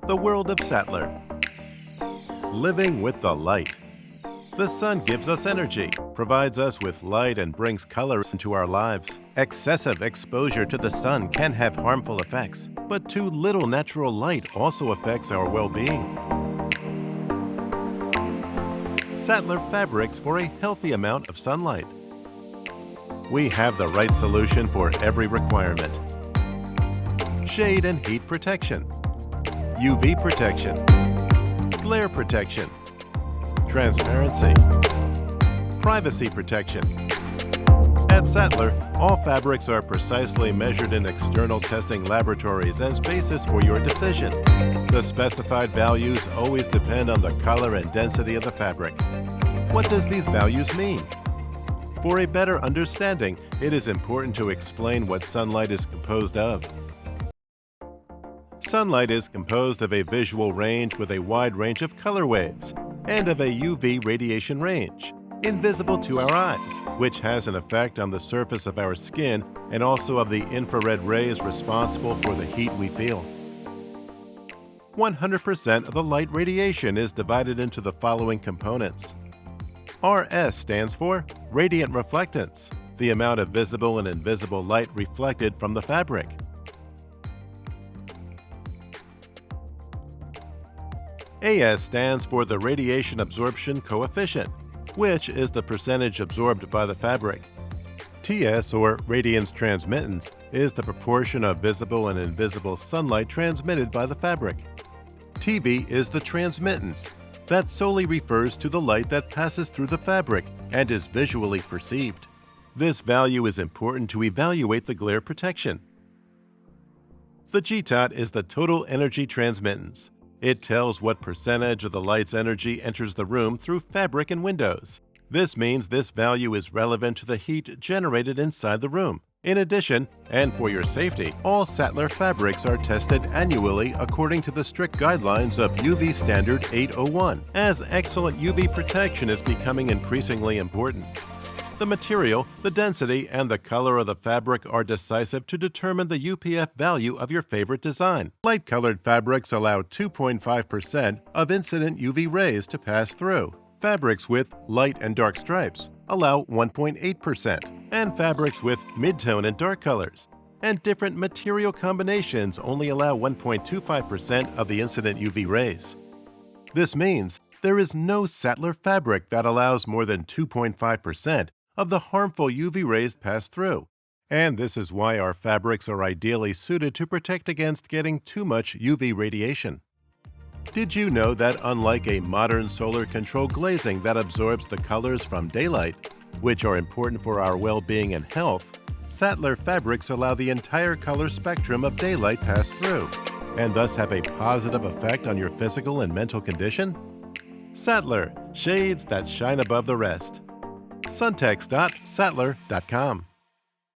The world of Sattler. Living with the light. The sun gives us energy, provides us with light, and brings color into our lives. Excessive exposure to the sun can have harmful effects, but too little natural light also affects our well-being. Sattler fabrics for a healthy amount of sunlight. We have the right solution for every requirement. Shade and heat protection, UV protection, glare protection, transparency, privacy protection. At Sattler, all fabrics are precisely measured in external testing laboratories as basis for your decision. The specified values always depend on the color and density of the fabric. What does these values mean? For a better understanding, it is important to explain what sunlight is composed of. Sunlight is composed of a visual range with a wide range of color waves and of a UV radiation range, invisible to our eyes, which has an effect on the surface of our skin and also of the infrared rays responsible for the heat we feel. 100% of the light radiation is divided into the following components. RS stands for radiant reflectance, the amount of visible and invisible light reflected from the fabric. AS stands for the radiation absorption coefficient, which is the percentage absorbed by the fabric. TS, or radiance transmittance, is the proportion of visible and invisible sunlight transmitted by the fabric. TV is the transmittance. That solely refers to the light that passes through the fabric and is visually perceived. This value is important to evaluate the glare protection. The GTOT is the total energy transmittance. It tells what percentage of the light's energy enters the room through fabric and windows. This means this value is relevant to the heat generated inside the room. In addition, and for your safety, all Sattler fabrics are tested annually according to the strict guidelines of UV Standard 801, as excellent UV protection is becoming increasingly important. The material, the density, and the color of the fabric are decisive to determine the UPF value of your favorite design. Light-colored fabrics allow 2.5% of incident UV rays to pass through. Fabrics with light and dark stripes allow 1.8%, and fabrics with mid-tone and dark colors and different material combinations only allow 1.25% of the incident UV rays. This means there is no Sattler fabric that allows more than 2.5% of the harmful UV rays pass through, and this is why our fabrics are ideally suited to protect against getting too much UV radiation. Did you know that unlike a modern solar control glazing that absorbs the colors from daylight, which are important for our well-being and health, Sattler fabrics allow the entire color spectrum of daylight pass through, and thus have a positive effect on your physical and mental condition? Sattler, shades that shine above the rest. SUN-TEX.Sattler.com